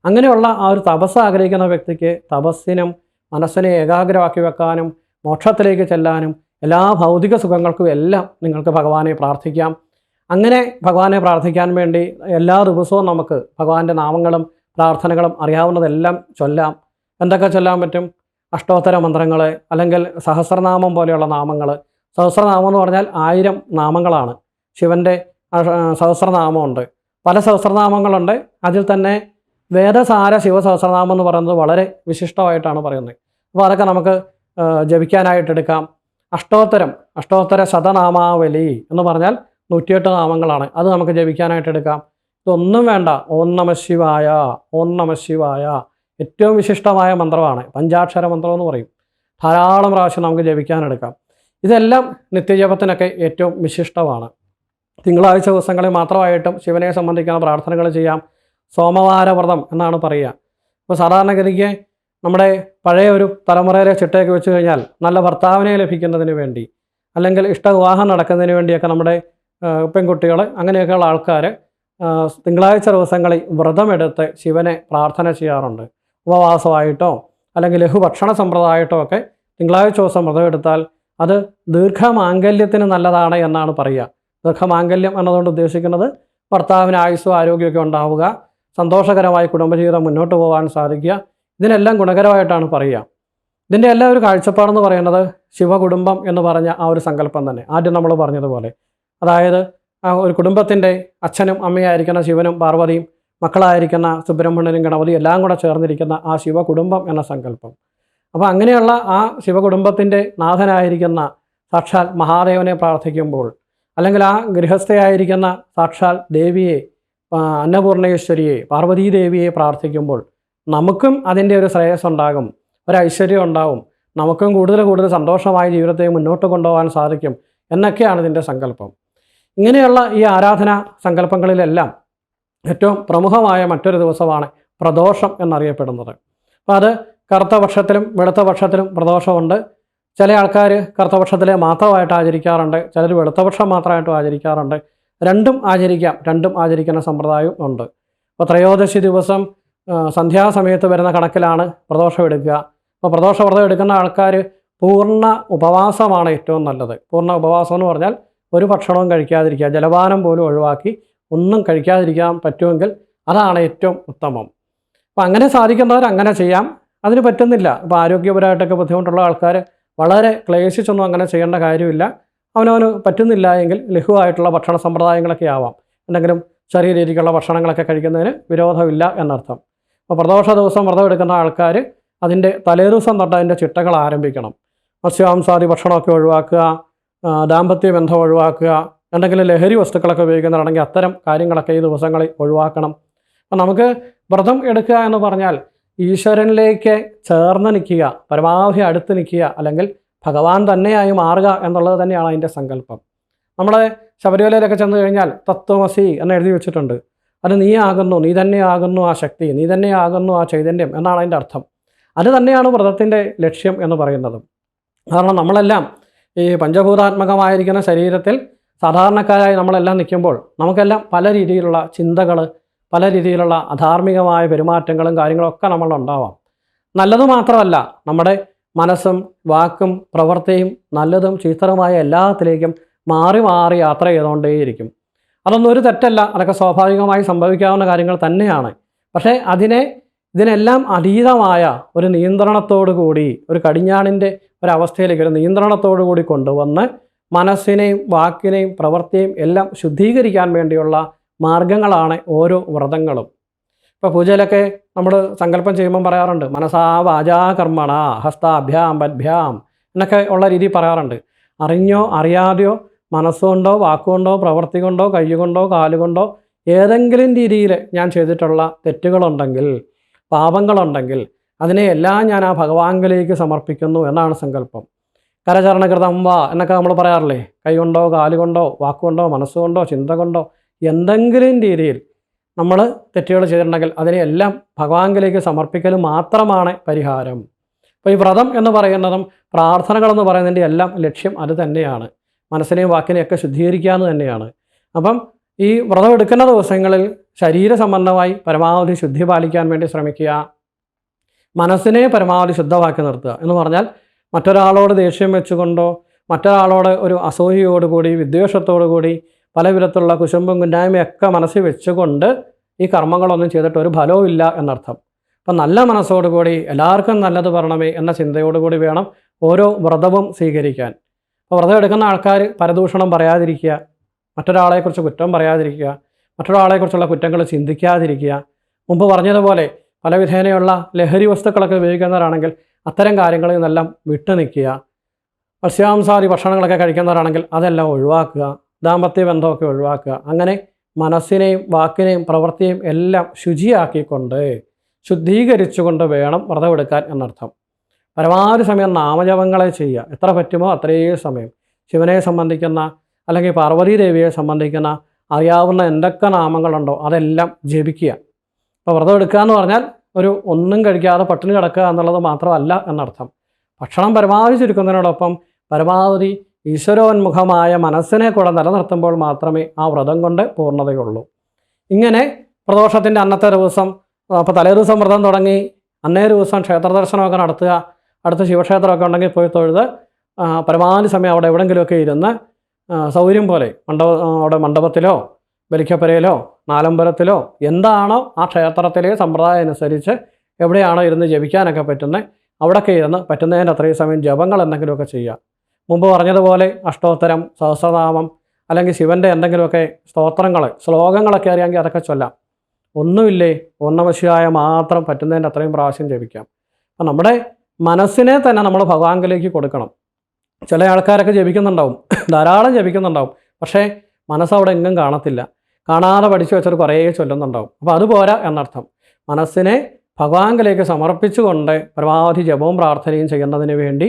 Speaker 1: അങ്ങനെയുള്ള ആ ഒരു തപസ് ആഗ്രഹിക്കുന്ന വ്യക്തിക്ക് തപസ്സിനും മനസ്സിനെ ഏകാഗ്രമാക്കി വെക്കാനും മോക്ഷത്തിലേക്ക് ചെല്ലാനും എല്ലാ ഭൗതിക സുഖങ്ങൾക്കും എല്ലാം നിങ്ങൾക്ക് ഭഗവാനെ പ്രാർത്ഥിക്കാം. അങ്ങനെ ഭഗവാനെ പ്രാർത്ഥിക്കാൻ വേണ്ടി എല്ലാ ദിവസവും നമുക്ക് ഭഗവാന്റെ നാമങ്ങളും പ്രാർത്ഥനകളും അറിയാവുന്നതെല്ലാം ചൊല്ലാം. എന്തൊക്കെ ചൊല്ലാൻ പറ്റും? അഷ്ടോത്തര മന്ത്രങ്ങൾ, അല്ലെങ്കിൽ സഹസ്രനാമം പോലെയുള്ള നാമങ്ങൾ. സഹസ്രനാമം എന്ന് പറഞ്ഞാൽ 1000 നാമങ്ങളാണ്. ശിവൻ്റെ സഹസ്രനാമമുണ്ട്, പല സഹസ്രനാമങ്ങളുണ്ട്. അതിൽ തന്നെ വേദസാര ശിവസഹസ്രനാമം എന്ന് പറയുന്നത് വളരെ വിശിഷ്ടമായിട്ടാണ് പറയുന്നത്. അപ്പോൾ അതൊക്കെ നമുക്ക് ജപിക്കാനായിട്ടെടുക്കാം. അഷ്ടോത്തര ശതനാമാവലി എന്ന് പറഞ്ഞാൽ 108 നാമങ്ങളാണ്. അത് നമുക്ക് ജപിക്കാനായിട്ടെടുക്കാം. ഇതൊന്നും വേണ്ട, ഓം നമഃ ശിവായ, ഓം നമഃ ശിവായ ഏറ്റവും വിശിഷ്ടമായ മന്ത്രമാണ്. പഞ്ചാക്ഷര മന്ത്രം എന്ന് പറയും. ധാരാളം പ്രാവശ്യം നമുക്ക് ജപിക്കാനെടുക്കാം. ഇതെല്ലാം നിത്യജപത്തിനൊക്കെ ഏറ്റവും വിശിഷ്ടമാണ്. തിങ്കളാഴ്ച ദിവസങ്ങളിൽ മാത്രമായിട്ടും ശിവനെ സംബന്ധിക്കുന്ന പ്രാർത്ഥനകൾ ചെയ്യാം. സോമവാര വ്രതം എന്നാണ് പറയുക. ഇപ്പോൾ സാധാരണഗതിക്ക് നമ്മുടെ പഴയ ഒരു തലമുറയിലെ ചിട്ടയൊക്കെ വെച്ച് കഴിഞ്ഞാൽ നല്ല ഭർത്താവിനെ ലഭിക്കുന്നതിന് വേണ്ടി, അല്ലെങ്കിൽ ഇഷ്ടവിവാഹം നടക്കുന്നതിന് വേണ്ടിയൊക്കെ നമ്മുടെ പെൺകുട്ടികൾ, അങ്ങനെയൊക്കെയുള്ള ആൾക്കാർ തിങ്കളാഴ്ച ദിവസങ്ങളിൽ വ്രതമെടുത്ത് ശിവനെ പ്രാർത്ഥന ചെയ്യാറുണ്ട്. ഉപവാസമായിട്ടോ അല്ലെങ്കിൽ ലഘുഭക്ഷണ സമ്പ്രദായമായിട്ടോ ഒക്കെ തിങ്കളാഴ്ച ദിവസം വ്രതം എടുത്താൽ അത് ദീർഘമാംഗല്യത്തിന് നല്ലതാണ് എന്നാണ് പറയുക. ദീർഘമാംഗല്യം എന്നതുകൊണ്ട് ഉദ്ദേശിക്കുന്നത് ഭർത്താവിന് ആയുസ്സും ആരോഗ്യമൊക്കെ ഉണ്ടാവുക, സന്തോഷകരമായി കുടുംബജീവിതം മുന്നോട്ട് പോകാൻ സാധിക്കുക, ഇതിനെല്ലാം ഗുണകരമായിട്ടാണ് പറയുക. ഇതിൻ്റെ എല്ലാം ഒരു കാഴ്ചപ്പാടെന്ന് പറയുന്നത് ശിവകുടുംബം എന്ന് പറഞ്ഞ ആ ഒരു സങ്കല്പം തന്നെ. ആദ്യം നമ്മൾ പറഞ്ഞതുപോലെ, അതായത് ഒരു കുടുംബത്തിൻ്റെ അച്ഛനും അമ്മയായിരിക്കുന്ന ശിവനും പാർവതിയും, മക്കളായിരിക്കുന്ന സുബ്രഹ്മണ്യനും ഗണപതിയും എല്ലാം കൂടെ ചേർന്നിരിക്കുന്ന ആ ശിവകുടുംബം എന്ന സങ്കല്പം. അപ്പോൾ അങ്ങനെയുള്ള ആ ശിവകുടുംബത്തിൻ്റെ നാഥനായിരിക്കുന്ന സാക്ഷാൽ മഹാദേവനെ പ്രാർത്ഥിക്കുമ്പോൾ, അല്ലെങ്കിൽ ആ ഗൃഹസ്ഥയായിരിക്കുന്ന സാക്ഷാൽ ദേവിയെ, അന്നപൂർണേശ്വരിയെ, പാർവതീദേവിയെ പ്രാർത്ഥിക്കുമ്പോൾ നമുക്കും അതിൻ്റെ ഒരു ശ്രേയസ് ഉണ്ടാകും, ഒരു ഐശ്വര്യം ഉണ്ടാവും, നമുക്കും കൂടുതൽ സന്തോഷമായ ജീവിതത്തെ മുന്നോട്ട് കൊണ്ടുപോകാൻ സാധിക്കും എന്നൊക്കെയാണ് ഇതിൻ്റെ സങ്കല്പം. ഇങ്ങനെയുള്ള ഈ ആരാധനാ സങ്കല്പങ്ങളിലെല്ലാം ഏറ്റവും പ്രമുഖമായ മറ്റൊരു ദിവസമാണ് പ്രദോഷം എന്നറിയപ്പെടുന്നത്. അപ്പോൾ അത് കറുത്ത പക്ഷത്തിലും വെളുത്ത പക്ഷത്തിലും പ്രദോഷമുണ്ട്. ചില ആൾക്കാർ കറുത്ത പക്ഷത്തിലെ മാത്രമായിട്ട് ആചരിക്കാറുണ്ട്, ചിലർ വെളുത്ത പക്ഷം മാത്രമായിട്ടും ആചരിക്കാറുണ്ട്. രണ്ടും ആചരിക്കാം, രണ്ടും ആചരിക്കുന്ന സമ്പ്രദായവും ഉണ്ട്. അപ്പോൾ ത്രയോദശി ദിവസം സന്ധ്യാസമയത്ത് വരുന്ന കണക്കിലാണ് പ്രദോഷം എടുക്കുക. അപ്പോൾ പ്രദോഷ വ്രതം എടുക്കുന്ന ആൾക്കാർ പൂർണ്ണ ഉപവാസമാണ് ഏറ്റവും നല്ലത്. പൂർണ്ണ ഉപവാസം എന്ന് പറഞ്ഞാൽ ഒരു ഭക്ഷണവും കഴിക്കാതിരിക്കുക, ജലപാനം പോലും ഒഴിവാക്കി ഒന്നും കഴിക്കാതിരിക്കാൻ പറ്റുമെങ്കിൽ അതാണ് ഏറ്റവും ഉത്തമം. അപ്പോൾ അങ്ങനെ സാധിക്കുന്നവർ അങ്ങനെ ചെയ്യാം. അതിന് പറ്റുന്നില്ല, ഇപ്പോൾ ആരോഗ്യപരമായിട്ടൊക്കെ ബുദ്ധിമുട്ടുള്ള ആൾക്കാർ വളരെ ക്ലേശിച്ചൊന്നും അങ്ങനെ ചെയ്യേണ്ട കാര്യമില്ല. അവനവന് പറ്റുന്നില്ല എങ്കിൽ ലഘുവായിട്ടുള്ള ഭക്ഷണ സമ്പ്രദായങ്ങളൊക്കെ ആവാം. എന്തെങ്കിലും ചെറിയ രീതിക്കുള്ള ഭക്ഷണങ്ങളൊക്കെ കഴിക്കുന്നതിന് വിരോധമില്ല എന്നർത്ഥം. അപ്പോൾ പ്രദോഷ ദിവസം വ്രതം എടുക്കുന്ന ആൾക്കാർ അതിൻ്റെ തലേദിവസം തൊട്ട് അതിൻ്റെ ചിട്ടകൾ ആരംഭിക്കണം. മത്സ്യമാംസാദി ഭക്ഷണമൊക്കെ ഒഴിവാക്കുക, ദാമ്പത്യ ബന്ധം ഒഴിവാക്കുക, എന്തെങ്കിലും ലഹരി വസ്തുക്കളൊക്കെ ഉപയോഗിക്കുന്നതാണെങ്കിൽ അത്തരം കാര്യങ്ങളൊക്കെ ഈ ദിവസങ്ങളിൽ ഒഴിവാക്കണം. അപ്പം നമുക്ക് വ്രതം എടുക്കുക എന്ന് പറഞ്ഞാൽ ഈശ്വരനിലേക്ക് ചേർന്ന് നിൽക്കുക, പരമാവധി അടുത്ത് നിൽക്കുക, അല്ലെങ്കിൽ ഭഗവാൻ തന്നെയായി മാറുക എന്നുള്ളത് തന്നെയാണ് അതിൻ്റെ സങ്കല്പം. നമ്മളെ ശബരിമലയിലൊക്കെ ചെന്ന് കഴിഞ്ഞാൽ തത്വമസി എന്ന് എഴുതി വെച്ചിട്ടുണ്ട്. അത് നീ ആകുന്നു, നീ തന്നെയാകുന്നു ആ ശക്തി, നീ തന്നെയാകുന്നു ആ ചൈതന്യം എന്നാണ് അതിൻ്റെ അർത്ഥം. അത് തന്നെയാണ് വ്രതത്തിൻ്റെ ലക്ഷ്യം എന്ന് പറയുന്നത്. കാരണം നമ്മളെല്ലാം ഈ പഞ്ചഭൂതാത്മകമായിരിക്കുന്ന ശരീരത്തിൽ സാധാരണക്കാരായി നമ്മളെല്ലാം നിൽക്കുമ്പോൾ നമുക്കെല്ലാം പല രീതിയിലുള്ള ചിന്തകൾ, പല രീതിയിലുള്ള അധാർമികമായ പെരുമാറ്റങ്ങളും കാര്യങ്ങളൊക്കെ നമ്മളുണ്ടാവാം. നല്ലത് മാത്രമല്ല, നമ്മുടെ മനസ്സും വാക്കും പ്രവൃത്തിയും നല്ലതും ചീത്തറുമായ എല്ലാത്തിലേക്കും മാറി മാറി യാത്ര ചെയ്തുകൊണ്ടേയിരിക്കും. അതൊന്നും ഒരു തെറ്റല്ല, അതൊക്കെ സ്വാഭാവികമായി സംഭവിക്കാവുന്ന കാര്യങ്ങൾ തന്നെയാണ്. പക്ഷേ ഇതിനെല്ലാം അതീതമായ ഒരു നിയന്ത്രണത്തോടു കൂടി, ഒരു കടിഞ്ഞാണിൻ്റെ ഒരവസ്ഥയിലേക്ക് ഒരു നിയന്ത്രണത്തോടു കൂടി കൊണ്ടുവന്ന് മനസ്സിനെയും വാക്കിനെയും പ്രവൃത്തിയെയും എല്ലാം ശുദ്ധീകരിക്കാൻ വേണ്ടിയുള്ള മാർഗങ്ങളാണ് ഓരോ വ്രതങ്ങളും. ഇപ്പോൾ പൂജയിലൊക്കെ നമ്മൾ സങ്കല്പം ചെയ്യുമ്പം പറയാറുണ്ട്, മനസാ വാചാ കർമ്മണ ഹസ്താഭ്യാം പദ്ഭ്യാം എന്നൊക്കെ ഉള്ള രീതി പറയാറുണ്ട്. അറിഞ്ഞോ അറിയാതെയോ മനസ്സുകൊണ്ടോ വാക്കുകൊണ്ടോ പ്രവൃത്തി കൊണ്ടോ കൈകൊണ്ടോ കാലുകൊണ്ടോ ഏതെങ്കിലും രീതിയിൽ ഞാൻ ചെയ്തിട്ടുള്ള തെറ്റുകളുണ്ടെങ്കിൽ, പാപങ്ങളുണ്ടെങ്കിൽ അതിനെയെല്ലാം ഞാൻ ആ ഭഗവാനിലേക്ക് സമർപ്പിക്കുന്നു എന്നാണ് സങ്കല്പം. കരചരണകൃതം വാ എന്നൊക്കെ നമ്മൾ പറയാറില്ലേ, കൈകൊണ്ടോ കാലുകൊണ്ടോ വാക്കുകൊണ്ടോ മനസ്സുകൊണ്ടോ ചിന്ത കൊണ്ടോ എന്തെങ്കിലും രീതിയിൽ നമ്മൾ തെറ്റുകൾ ചെയ്തിട്ടുണ്ടെങ്കിൽ അതിനെയെല്ലാം ഭഗവാനിലേക്ക് സമർപ്പിക്കൽ മാത്രമാണ് പരിഹാരം. അപ്പോൾ ഈ വ്രതം എന്ന് പറയുന്നതും പ്രാർത്ഥനകളെന്ന് പറയുന്നതിൻ്റെ എല്ലാം ലക്ഷ്യം അത് തന്നെയാണ്, മനസ്സിനെയും വാക്കിനെയൊക്കെ ശുദ്ധീകരിക്കുക എന്ന് തന്നെയാണ്. അപ്പം ഈ വ്രതം എടുക്കുന്ന ദിവസങ്ങളിൽ ശരീര സംബന്ധമായി പരമാവധി ശുദ്ധി പാലിക്കാൻ വേണ്ടി ശ്രമിക്കുക. മനസ്സിനെ പരമാവധി ശുദ്ധമാക്കി നിർത്തുക എന്ന് പറഞ്ഞാൽ മറ്റൊരാളോട് ദേഷ്യം വെച്ചുകൊണ്ടോ മറ്റൊരാളോട് ഒരു അസൂയയോടുകൂടി വിദ്വേഷത്തോടു കൂടി പല വിധത്തിലുള്ള കുശുമ്പും കുന്നായ്മയൊക്കെ മനസ്സിൽ വെച്ചുകൊണ്ട് ഈ കർമ്മങ്ങളൊന്നും ചെയ്തിട്ട് ഒരു ഫലവും ഇല്ല എന്നർത്ഥം. അപ്പം നല്ല മനസ്സോടുകൂടി എല്ലാവർക്കും നല്ലത് പറയണമേ എന്ന ചിന്തയോടുകൂടി വേണം ഓരോ വ്രതവും സ്വീകരിക്കാൻ. അപ്പോൾ വ്രതം എടുക്കുന്ന ആൾക്കാർ പരദൂഷണം പറയാതിരിക്കുക, മറ്റൊരാളെക്കുറിച്ച് കുറ്റം പറയാതിരിക്കുക, മറ്റൊരാളെക്കുറിച്ചുള്ള കുറ്റങ്ങൾ ചിന്തിക്കാതിരിക്കുക. മുമ്പ് പറഞ്ഞതുപോലെ പല വിധേനയുള്ള ലഹരി വസ്തുക്കളൊക്കെ ഉപയോഗിക്കുന്നവരാണെങ്കിൽ അത്തരം കാര്യങ്ങളിൽ നിന്നെല്ലാം വിട്ടു നിൽക്കുക. മത്സ്യാംസാദി ഭക്ഷണങ്ങളൊക്കെ കഴിക്കുന്നവരാണെങ്കിൽ അതെല്ലാം ഒഴിവാക്കുക. ദാമ്പത്യ ബന്ധമൊക്കെ ഒഴിവാക്കുക. അങ്ങനെ മനസ്സിനെയും വാക്കിനെയും പ്രവൃത്തിയെയും എല്ലാം ശുചിയാക്കിക്കൊണ്ട് ശുദ്ധീകരിച്ചുകൊണ്ട് വേണം വ്രതമെടുക്കാൻ എന്നർത്ഥം. പരമാവധി സമയം നാമജപങ്ങളെ ചെയ്യുക. എത്ര പറ്റുമോ അത്രയും സമയം ശിവനെ സംബന്ധിക്കുന്ന അല്ലെങ്കിൽ പാർവതീ ദേവിയെ സംബന്ധിക്കുന്ന അറിയാവുന്ന എന്തൊക്കെ നാമങ്ങളുണ്ടോ അതെല്ലാം ജപിക്കുക. അപ്പോൾ വ്രതം എടുക്കുക എന്ന് പറഞ്ഞാൽ ഒന്നും കഴിക്കാതെ പട്ടിണി കിടക്കുക എന്നുള്ളത് മാത്രമല്ല എന്നർത്ഥം. ഭക്ഷണം പരമാവധി ചുരുക്കുന്നതിനോടൊപ്പം പരമാവധി ഈശ്വരോന്മുഖമായ മനസ്സിനെ കൂടെ നിലനിർത്തുമ്പോൾ മാത്രമേ ആ വ്രതം കൊണ്ട് പൂർണ്ണതയുള്ളൂ. ഇങ്ങനെ പ്രദോഷത്തിൻ്റെ അന്നത്തെ ദിവസം, അപ്പോൾ തലേ ദിവസം വ്രതം തുടങ്ങി അന്നേ ദിവസം ക്ഷേത്ര ദർശനമൊക്കെ നടത്തുക. അടുത്ത ശിവക്ഷേത്രമൊക്കെ ഉണ്ടെങ്കിൽ പോയി തൊഴുത് പരമാവധി സമയം അവിടെ എവിടെയെങ്കിലുമൊക്കെ ഇരുന്ന് സൗകര്യം പോലെ അവിടെ മണ്ഡപത്തിലോ ബലിക്കപ്പരയിലോ നാലമ്പലത്തിലോ എന്താണോ ആ ക്ഷേത്രത്തിലെ സമ്പ്രദായം അനുസരിച്ച് എവിടെയാണോ ഇരുന്ന് ജപിക്കാനൊക്കെ പറ്റുന്നത് അവിടെയൊക്കെ ഇരുന്ന് പറ്റുന്നതിന് അത്രയും സമയം ജപങ്ങൾ എന്തെങ്കിലുമൊക്കെ ചെയ്യുക. മുമ്പ് പറഞ്ഞതുപോലെ അഷ്ടോത്തരം, സഹസ്രനാമം അല്ലെങ്കിൽ ശിവൻ്റെ എന്തെങ്കിലുമൊക്കെ സ്തോത്രങ്ങൾ, ശ്ലോകങ്ങളൊക്കെ അറിയാമെങ്കിൽ അതൊക്കെ ചൊല്ലാം. ഒന്നുമില്ലേ, ഓം നമഃ ശിവായ മാത്രം പറ്റുന്നതിൻ്റെ അത്രയും പ്രാവശ്യം ജപിക്കാം. അപ്പം നമ്മുടെ മനസ്സിനെ തന്നെ നമ്മൾ ഭഗവാനിലേക്ക് കൊടുക്കണം. ചില ആൾക്കാരൊക്കെ ജപിക്കുന്നുണ്ടാവും, ധാരാളം ജപിക്കുന്നുണ്ടാവും, പക്ഷേ മനസ്സവിടെ എങ്ങും കാണത്തില്ല. കാണാതെ പഠിച്ചു വെച്ചൊരു കുറേ ചൊല്ലുന്നുണ്ടാവും. അപ്പോൾ അതുപോരാ എന്നർത്ഥം. മനസ്സിനെ ഭഗവാനിലേക്ക് സമർപ്പിച്ചുകൊണ്ട് പരമാവധി ജപവും പ്രാർത്ഥനയും ചെയ്യുന്നതിന് വേണ്ടി,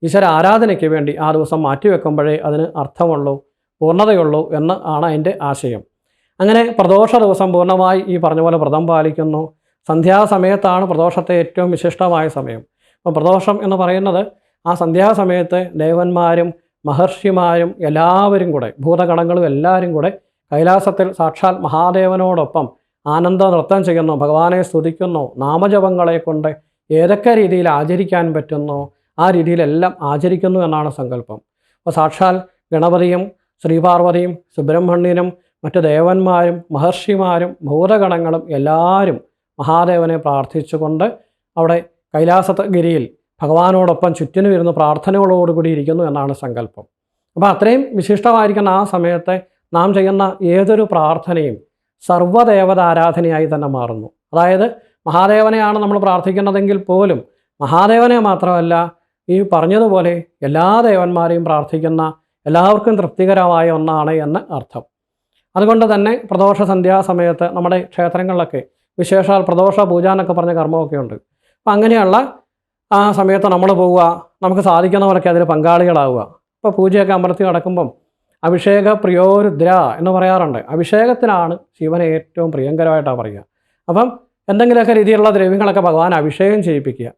Speaker 1: ഈശ്വര ആരാധനയ്ക്ക് വേണ്ടി ആ ദിവസം മാറ്റിവെക്കുമ്പോഴേ അതിന് അർത്ഥമുള്ളൂ, പൂർണ്ണതയുള്ളൂ എന്ന് ആണ് അതിൻ്റെ ആശയം. അങ്ങനെ പ്രദോഷ ദിവസം പൂർണ്ണമായി ഈ പറഞ്ഞ പോലെ വ്രതം പാലിക്കുന്നു. സന്ധ്യാസമയത്താണ് പ്രദോഷത്തെ ഏറ്റവും വിശിഷ്ടമായ സമയം. അപ്പോൾ പ്രദോഷം എന്ന് പറയുന്നത് ആ സന്ധ്യാസമയത്ത് ദേവന്മാരും മഹർഷിമാരും എല്ലാവരും കൂടെ, ഭൂതഗണങ്ങളും എല്ലാവരും കൂടെ കൈലാസത്തിൽ സാക്ഷാൽ മഹാദേവനോടൊപ്പം ആനന്ദ നൃത്തം ചെയ്യുന്നു, ഭഗവാനെ സ്തുതിക്കുന്നു. നാമജപങ്ങളെ കൊണ്ട് ഏതൊക്കെ രീതിയിൽ ആചരിക്കാൻ പറ്റുന്നു ആ രീതിയിലെല്ലാം ആചരിക്കുന്നു എന്നാണ് സങ്കല്പം. അപ്പോൾ സാക്ഷാൽ ഗണപതിയും ശ്രീപാർവതിയും സുബ്രഹ്മണ്യനും മറ്റു ദേവന്മാരും മഹർഷിമാരും ഭൂതഗണങ്ങളും എല്ലാവരും മഹാദേവനെ പ്രാർത്ഥിച്ചുകൊണ്ട് അവിടെ കൈലാസഗിരിയിൽ ഭഗവാനോടൊപ്പം ചുറ്റിനും ഇരുന്ന് പ്രാർത്ഥനകളോടുകൂടി ഇരിക്കുന്നു എന്നാണ് സങ്കല്പം. അപ്പോൾ അത്രയും വിശിഷ്ടമായിരിക്കുന്ന ആ സമയത്തെ നാം ചെയ്യുന്ന ഏതൊരു പ്രാർത്ഥനയും സർവ്വദേവത ആരാധനയായി തന്നെ മാറുന്നു. അതായത് മഹാദേവനെയാണ് നമ്മൾ പ്രാർത്ഥിക്കുന്നതെങ്കിൽ പോലും മഹാദേവനെ മാത്രമല്ല, ഈ പറഞ്ഞതുപോലെ എല്ലാ ദേവന്മാരെയും പ്രാർത്ഥിക്കുന്ന എല്ലാവർക്കും തൃപ്തികരമായ ഒന്നാണ് എന്ന് അർത്ഥം. അതുകൊണ്ട് തന്നെ പ്രദോഷ സന്ധ്യാസമയത്ത് നമ്മുടെ ക്ഷേത്രങ്ങളിലൊക്കെ വിശേഷാൽ പ്രദോഷ പൂജ എന്നൊക്കെ പറഞ്ഞ കർമ്മമൊക്കെ ഉണ്ട്. അപ്പം അങ്ങനെയുള്ള ആ സമയത്ത് നമ്മൾ പോവുക, നമുക്ക് സാധിക്കുന്നവരൊക്കെ അതിൽ പങ്കാളികളാവുക. ഇപ്പോൾ പൂജയൊക്കെ അമ്പലത്തിൽ നടക്കുമ്പം അഭിഷേക പ്രിയോരുദ്ര എന്ന് പറയാറുണ്ട്. അഭിഷേകത്തിനാണ് ശിവനെ ഏറ്റവും പ്രിയങ്കരമായിട്ടാണ് പറയുക. അപ്പം എന്തെങ്കിലുമൊക്കെ രീതിയിലുള്ള ദ്രവ്യങ്ങളൊക്കെ ഭഗവാൻ അഭിഷേകം ചെയ്യിപ്പിക്കുക.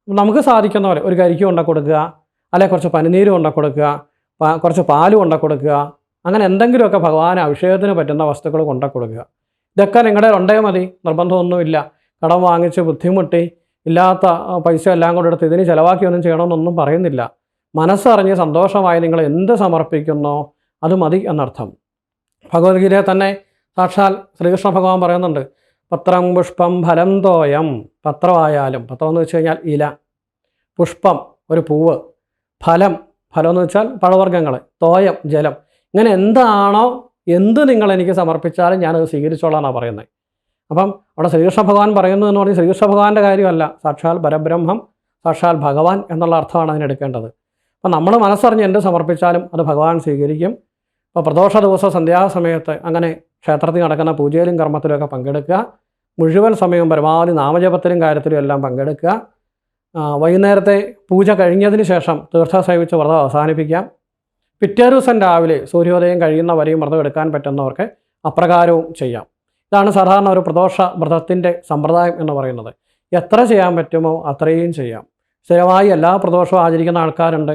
Speaker 1: നമുക്ക് സാധിക്കുന്ന പോലെ ഒരു കരിക്ക് കൊണ്ട കൊടുക്കുക, അല്ലെങ്കിൽ കുറച്ച് പനിനീര് കൊണ്ട കൊടുക്കുക, കുറച്ച് പാല് കൊണ്ട കൊടുക്കുക, അങ്ങനെ എന്തെങ്കിലുമൊക്കെ ഭഗവാൻ അഭിഷേകത്തിന് പറ്റുന്ന വസ്തുക്കൾ കൊണ്ട കൊടുക്കുക. ഇതൊക്കെ നിങ്ങളുടെ ഉണ്ടേ മതി, നിർബന്ധമൊന്നുമില്ല. കടം വാങ്ങിച്ച് ബുദ്ധിമുട്ടി ഇല്ലാത്ത പൈസ എല്ലാം കൂടെ എടുത്ത് ഇതിന് ചിലവാക്കിയൊന്നും ചെയ്യണമെന്നൊന്നും പറയുന്നില്ല. മനസ്സറിഞ്ഞ് സന്തോഷമായി നിങ്ങൾ എന്ത് സമർപ്പിക്കുന്നോ അത് മതി എന്നർത്ഥം. ഭഗവത്ഗീതയെ തന്നെ സാക്ഷാൽ ശ്രീകൃഷ്ണ ഭഗവാൻ പറയുന്നുണ്ട്, പത്രം പുഷ്പം ഫലം തോയം. പത്രമായാലും, പത്രം എന്ന് വെച്ച് കഴിഞ്ഞാൽ ഇല, പുഷ്പം ഒരു പൂവ്, ഫലം എന്ന് വെച്ചാൽ പഴവർഗ്ഗങ്ങൾ, തോയം ജലം, ഇങ്ങനെ എന്താണോ എന്ത് നിങ്ങൾ എനിക്ക് സമർപ്പിച്ചാലും ഞാനത് സ്വീകരിച്ചോളാന്നാണ് പറയുന്നത്. അപ്പം അവിടെ ശ്രീകൃഷ്ണ ഭഗവാൻ പറയുന്നു എന്ന് പറഞ്ഞാൽ ശ്രീകൃഷ്ണ ഭഗവാന്റെ കാര്യമല്ല, സാക്ഷാൽ പരബ്രഹ്മം, സാക്ഷാൽ ഭഗവാൻ എന്നുള്ള അർത്ഥമാണ് അതിനെടുക്കേണ്ടത്. അപ്പം നമ്മൾ മനസ്സറിഞ്ഞ് എന്ത് സമർപ്പിച്ചാലും അത് ഭഗവാൻ സ്വീകരിക്കും. അപ്പോൾ പ്രദോഷ ദിവസം സന്ധ്യാസമയത്ത് അങ്ങനെ ക്ഷേത്രത്തിൽ നടക്കുന്ന പൂജയിലും കർമ്മത്തിലുമൊക്കെ പങ്കെടുക്കുക. മുഴുവൻ സമയവും പരമാവധി നാമജപത്തിലും കാര്യത്തിലും എല്ലാം പങ്കെടുക്കുക. വൈകുന്നേരത്തെ പൂജ കഴിഞ്ഞതിന് ശേഷം തീർത്ഥ സേവിച്ച് വ്രതം അവസാനിപ്പിക്കാം. പിറ്റേ ദിവസം രാവിലെ സൂര്യോദയം കഴിയുന്ന വരെയും വ്രതം എടുക്കാൻ പറ്റുന്നവർക്ക് അപ്രകാരവും ചെയ്യാം. ഇതാണ് സാധാരണ ഒരു പ്രദോഷ വ്രതത്തിൻ്റെ സമ്പ്രദായം എന്ന് പറയുന്നത്. എത്ര ചെയ്യാൻ പറ്റുമോ അത്രയും ചെയ്യാം. സ്ഥിരമായി എല്ലാ പ്രദോഷവും ആചരിക്കുന്ന ആൾക്കാരുണ്ട്.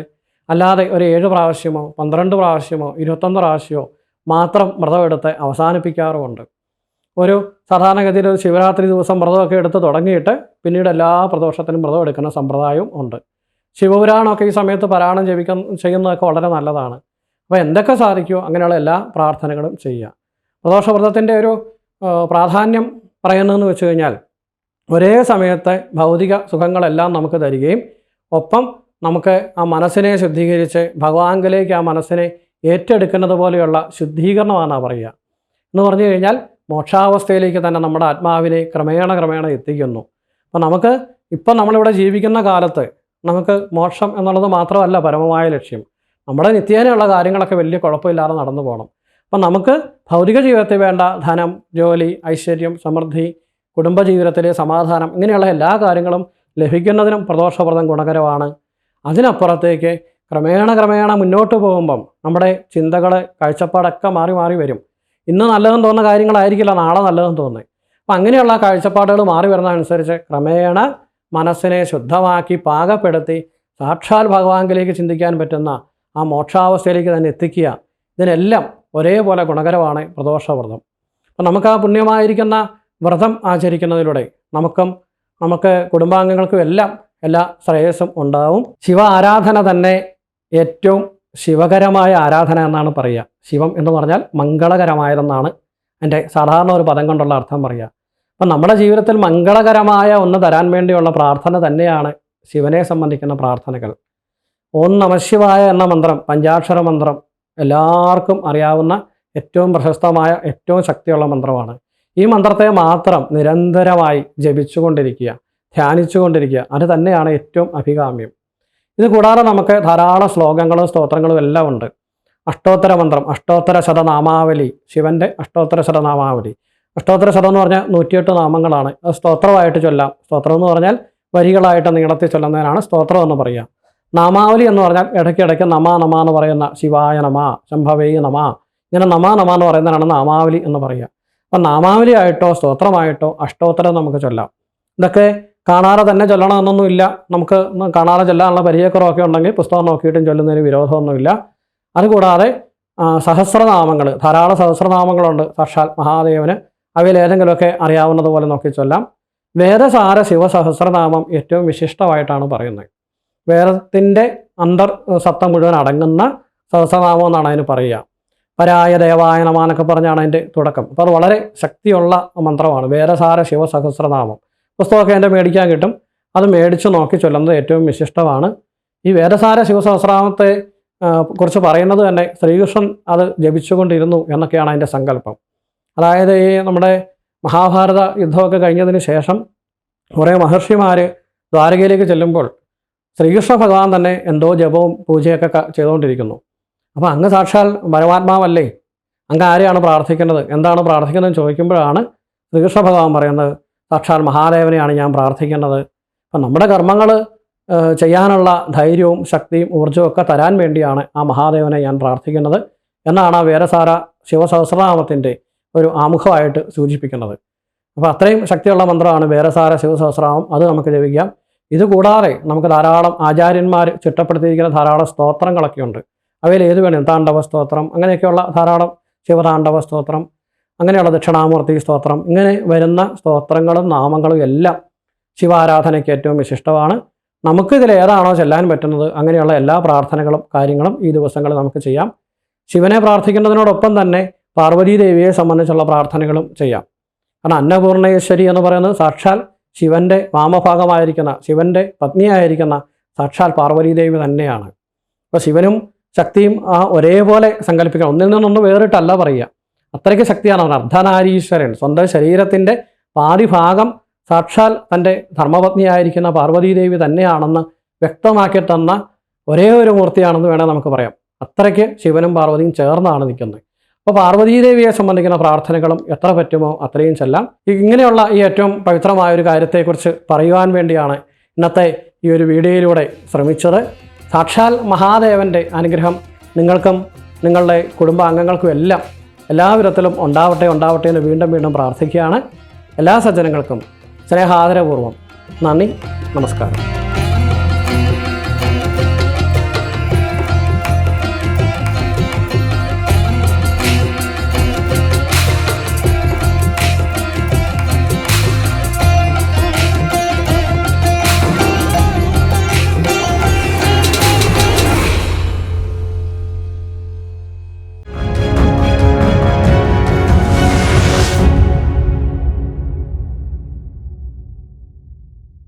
Speaker 1: അല്ലാതെ ഒരു 7 പ്രാവശ്യമോ 12 പ്രാവശ്യമോ 21 പ്രാവശ്യമോ മാത്രം വ്രതമെടുത്ത് അവസാനിപ്പിക്കാറുമുണ്ട്. ഒരു സാധാരണഗതിയിൽ ഒരു ശിവരാത്രി ദിവസം വ്രതമൊക്കെ എടുത്ത് തുടങ്ങിയിട്ട് പിന്നീട് എല്ലാ പ്രദോഷത്തിനും വ്രതം എടുക്കുന്ന സമ്പ്രദായവും ഉണ്ട്. ശിവപുരാണമൊക്കെ ഈ സമയത്ത് പാരായണം ചെയ്യുന്നതൊക്കെ വളരെ നല്ലതാണ്. അപ്പോൾ എന്തൊക്കെ സാധിക്കുമോ അങ്ങനെയുള്ള എല്ലാ പ്രാർത്ഥനകളും ചെയ്യുക. പ്രദോഷവ്രതത്തിൻ്റെ ഒരു പ്രാധാന്യം പറയുന്നതെന്ന് വെച്ച് കഴിഞ്ഞാൽ ഒരേ സമയത്തെ ഭൗതിക സുഖങ്ങളെല്ലാം നമുക്ക് തരികയും ഒപ്പം നമുക്ക് ആ മനസ്സിനെ ശുദ്ധീകരിച്ച് ഭഗവാങ്കിലേക്ക് ആ മനസ്സിനെ ഏറ്റെടുക്കുന്നത് പോലെയുള്ള ശുദ്ധീകരണമാണ് പറയുക. എന്ന് പറഞ്ഞു കഴിഞ്ഞാൽ മോക്ഷാവസ്ഥയിലേക്ക് തന്നെ നമ്മുടെ ആത്മാവിനെ ക്രമേണ എത്തിക്കുന്നു. അപ്പോൾ നമുക്ക് ഇപ്പം നമ്മളിവിടെ ജീവിക്കുന്ന കാലത്ത് നമുക്ക് മോക്ഷം എന്നുള്ളത് മാത്രമല്ല പരമമായ ലക്ഷ്യം. നമ്മുടെ നിത്യേനയുള്ള കാര്യങ്ങളൊക്കെ വലിയ കുഴപ്പമില്ലാതെ നടന്നു പോകണം. അപ്പം നമുക്ക് ഭൗതിക ജീവിതത്തിൽ വേണ്ട ധനം, ജോലി, ഐശ്വര്യം, സമൃദ്ധി, കുടുംബജീവിതത്തിലെ സമാധാനം, ഇങ്ങനെയുള്ള എല്ലാ കാര്യങ്ങളും ലഭിക്കുന്നതിനും പ്രദോഷവ്രതം ഗുണകരമാണ്. അതിനപ്പുറത്തേക്ക് ക്രമേണ മുന്നോട്ട് പോകുമ്പം നമ്മുടെ ചിന്തകൾ, കാഴ്ചപ്പാടൊക്കെ മാറി വരും. ഇന്ന് നല്ലതെന്ന് തോന്നുന്ന കാര്യങ്ങളായിരിക്കില്ല നാളെ നല്ലതെന്ന് തോന്നുന്നത്. അപ്പം അങ്ങനെയുള്ള കാഴ്ചപ്പാടുകൾ മാറി വരുന്നതനുസരിച്ച് ക്രമേണ മനസ്സിനെ ശുദ്ധമാക്കി പാകപ്പെടുത്തി സാക്ഷാൽ ഭഗവാനിലേക്ക് ചിന്തിക്കാൻ പറ്റുന്ന ആ മോക്ഷാവസ്ഥയിലേക്ക് തന്നെ എത്തിക്കുക. ഇതിനെല്ലാം ഒരേപോലെ ഗുണകരമാണ് പ്രദോഷവ്രതം. അപ്പം നമുക്ക് ആ പുണ്യമായിരിക്കുന്ന വ്രതം ആചരിക്കുന്നതിലൂടെ നമുക്ക് കുടുംബാംഗങ്ങൾക്കും എല്ലാം എല്ലാ ശ്രേയസ്സും ഉണ്ടാവും. ശിവ ആരാധന തന്നെ ഏറ്റവും ശിവകരമായ ആരാധന എന്നാണ് പറയുക. ശിവം എന്ന് പറഞ്ഞാൽ മംഗളകരമായതെന്നാണ് എൻ്റെ സാധാരണ ഒരു പദം കൊണ്ടുള്ള അർത്ഥം പറയുക. അപ്പം നമ്മുടെ ജീവിതത്തിൽ മംഗളകരമായ ഒന്ന് തരാൻ വേണ്ടിയുള്ള പ്രാർത്ഥന തന്നെയാണ് ശിവനെ സംബന്ധിക്കുന്ന പ്രാർത്ഥനകൾ. ഓം നമഃശിവായ എന്ന മന്ത്രം, പഞ്ചാക്ഷര മന്ത്രം, എല്ലാവർക്കും അറിയാവുന്ന ഏറ്റവും പ്രശസ്തമായ ഏറ്റവും ശക്തിയുള്ള മന്ത്രമാണ്. ഈ മന്ത്രത്തെ മാത്രം നിരന്തരമായി ജപിച്ചുകൊണ്ടിരിക്കുക, ധ്യാനിച്ചുകൊണ്ടിരിക്കുക, അത് തന്നെയാണ് ഏറ്റവും അഭികാമ്യം. ഇത് കൂടാതെ നമുക്ക് ധാരാളം ശ്ലോകങ്ങളും സ്തോത്രങ്ങളും എല്ലാം ഉണ്ട്. അഷ്ടോത്തര മന്ത്രം, അഷ്ടോത്തര ശതനാമാവലി, ശിവൻ്റെ അഷ്ടോത്തര ശതനാമാവലി. അഷ്ടോത്തര ശതം എന്ന് പറഞ്ഞാൽ 108 നാമങ്ങളാണ്. അത് സ്തോത്രമായിട്ട് ചൊല്ലാം. സ്തോത്രം എന്ന് പറഞ്ഞാൽ വരികളായിട്ട് നീളത്തിൽ ചൊല്ലുന്നതിനാണ് സ്തോത്രം എന്ന് പറയുക. നാമാവലി എന്ന് പറഞ്ഞാൽ ഇടയ്ക്കിടയ്ക്ക് നമ എന്ന് പറയുന്ന ശിവായ നമ, ശംഭവേ നമ, ഇങ്ങനെ നമ എന്ന് പറയുന്നതിനാണ് നാമാവലി എന്ന് പറയുക. അപ്പം നാമാവലി ആയിട്ടോ സ്തോത്രമായിട്ടോ അഷ്ടോത്തരം നമുക്ക് ചൊല്ലാം. ഇതൊക്കെ കാണാതെ തന്നെ ചൊല്ലണമെന്നൊന്നുമില്ല. നമുക്ക് കാണാതെ ചൊല്ലാനുള്ള പരിചയക്കുറവൊക്കെ ഉണ്ടെങ്കിൽ പുസ്തകം നോക്കിയിട്ടും ചൊല്ലുന്നതിന് വിരോധമൊന്നുമില്ല. അതുകൂടാതെ സഹസ്രനാമങ്ങൾ, ധാരാളം സഹസ്രനാമങ്ങളുണ്ട് സാക്ഷാൽ മഹാദേവന്. അവയിൽ ഏതെങ്കിലുമൊക്കെ അറിയാവുന്നതുപോലെ നോക്കി ചൊല്ലാം. വേദസാര ശിവസഹസ്രനാമം ഏറ്റവും വിശിഷ്ടമായിട്ടാണ് പറയുന്നത്. വേദത്തിൻ്റെ സത്ത മുഴുവൻ അടങ്ങുന്ന സഹസ്രനാമം എന്നാണ് അതിന് പറയുക. പരായ ദേവായ നമ എന്നൊക്കെ പറഞ്ഞാണ് അതിൻ്റെ തുടക്കം. അപ്പോൾ അത് വളരെ ശക്തിയുള്ള മന്ത്രമാണ് വേദസാര ശിവസഹസ്രനാമം. പുസ്തകമൊക്കെ എൻ്റെ മേടിക്കാൻ കിട്ടും. അത് മേടിച്ച് നോക്കി ചൊല്ലുന്നത് ഏറ്റവും വിശിഷ്ടമാണ്. ഈ വേദസാര ശിവസഹസ്രനാമത്തെ കുറിച്ച് പറയുന്നത് തന്നെ ശ്രീകൃഷ്ണൻ അത് ജപിച്ചുകൊണ്ടിരുന്നു എന്നൊക്കെയാണ് അതിൻ്റെ സങ്കല്പം. അതായത് ഈ നമ്മുടെ മഹാഭാരത യുദ്ധമൊക്കെ കഴിഞ്ഞതിന് ശേഷം കുറേ മഹർഷിമാർ ദ്വാരകയിലേക്ക് ചെല്ലുമ്പോൾ ശ്രീകൃഷ്ണ ഭഗവാൻ തന്നെ എന്തോ ജപവും പൂജയൊക്കെ ചെയ്തുകൊണ്ടിരിക്കുന്നു. അപ്പോൾ അങ്ങ് സാക്ഷാൽ പരമാത്മാവല്ലേ, അങ്ങ് ആരെയാണ് പ്രാർത്ഥിക്കുന്നത്, എന്താണ് പ്രാർത്ഥിക്കുന്നതെന്ന് ചോദിക്കുമ്പോഴാണ് ശ്രീകൃഷ്ണ ഭഗവാൻ പറയുന്നത് സാക്ഷാൽ മഹാദേവനെയാണ് ഞാൻ പ്രാർത്ഥിക്കുന്നത്. അപ്പം നമ്മുടെ കർമ്മങ്ങൾ ചെയ്യാനുള്ള ധൈര്യവും ശക്തിയും ഊർജ്ജവും ഒക്കെ തരാൻ വേണ്ടിയാണ് ആ മഹാദേവനെ ഞാൻ പ്രാർത്ഥിക്കുന്നത് എന്നാണ് ആ വേദസാര ശിവസഹസ്രനാമത്തിൻ്റെ ഒരു ആമുഖമായിട്ട് സൂചിപ്പിക്കുന്നത്. അപ്പോൾ അത്രയും ശക്തിയുള്ള മന്ത്രമാണ് വേദസാര ശിവസഹസ്രനാമം. അത് നമുക്ക് ജപിക്കാം. ഇതുകൂടാതെ നമുക്ക് ധാരാളം ആചാര്യന്മാർ ചിട്ടപ്പെടുത്തിയിരിക്കുന്ന ധാരാളം സ്തോത്രങ്ങളൊക്കെ ഉണ്ട്. അവയിൽ ഏത് വേണം, താണ്ഡവ സ്തോത്രം, അങ്ങനെയൊക്കെയുള്ള ധാരാളം ശിവതാണ്ഡവ സ്തോത്രം, അങ്ങനെയുള്ള ദക്ഷിണാമൂർത്തി സ്തോത്രം, ഇങ്ങനെ വരുന്ന സ്തോത്രങ്ങളും നാമങ്ങളും എല്ലാം ശിവാരാധനയ്ക്ക് ഏറ്റവും വിശിഷ്ടമാണ്. നമുക്കിതിൽ ഏതാണോ ചെല്ലാൻ പറ്റുന്നത് അങ്ങനെയുള്ള എല്ലാ പ്രാർത്ഥനകളും കാര്യങ്ങളും ഈ ദിവസങ്ങളിൽ നമുക്ക് ചെയ്യാം. ശിവനെ പ്രാർത്ഥിക്കുന്നതിനോടൊപ്പം തന്നെ പാർവതീ ദേവിയെ സംബന്ധിച്ചുള്ള പ്രാർത്ഥനകളും ചെയ്യാം. കാരണം അന്നപൂർണേശ്വരി എന്ന് പറയുന്നത് സാക്ഷാൽ ശിവൻ്റെ വാമഭാഗമായിരിക്കുന്ന, ശിവൻ്റെ പത്നിയായിരിക്കുന്ന സാക്ഷാൽ പാർവതീ ദേവി തന്നെയാണ്. അപ്പോൾ ശിവനും ശക്തിയും ഒരേപോലെ സങ്കല്പിക്കണം. ഒന്നിൽ നിന്നൊന്ന് വേറിട്ടല്ല പറയുക. അത്രയ്ക്ക് ശക്തിയാണ് അവൻ. അർദ്ധനാരീശ്വരൻ, സ്വന്തം ശരീരത്തിൻ്റെ പാതിഭാഗം സാക്ഷാൽ തൻ്റെ ധർമ്മപത്നിയായിരിക്കുന്ന പാർവതീദേവി തന്നെയാണെന്ന് വ്യക്തമാക്കി തന്ന ഒരേ ഒരു മൂർത്തിയാണെന്ന് വേണേൽ നമുക്ക് പറയാം. അത്രയ്ക്ക് ശിവനും പാർവതിയും ചേർന്നാണ് നിൽക്കുന്നത്. അപ്പോൾ പാർവതീദേവിയെ സംബന്ധിക്കുന്ന പ്രാർത്ഥനകളും എത്ര പറ്റുമോ അത്രയും ചെല്ലാം. ഇങ്ങനെയുള്ള ഈ ഏറ്റവും പവിത്രമായ ഒരു കാര്യത്തെക്കുറിച്ച് പറയുവാൻ വേണ്ടിയാണ് ഇന്നത്തെ ഈ ഒരു വീഡിയോയിലൂടെ ശ്രമിച്ചത്. സാക്ഷാൽ മഹാദേവൻ്റെ അനുഗ്രഹം നിങ്ങൾക്കും നിങ്ങളുടെ കുടുംബാംഗങ്ങൾക്കും എല്ലാം എല്ലാ വിധത്തിലും ഉണ്ടാവട്ടെ എന്ന് വീണ്ടും പ്രാർത്ഥിക്കുകയാണ്. എല്ലാ സജ്ജനങ്ങൾക്കും സ്നേഹാദരപൂർവ്വം നന്ദി, നമസ്കാരം.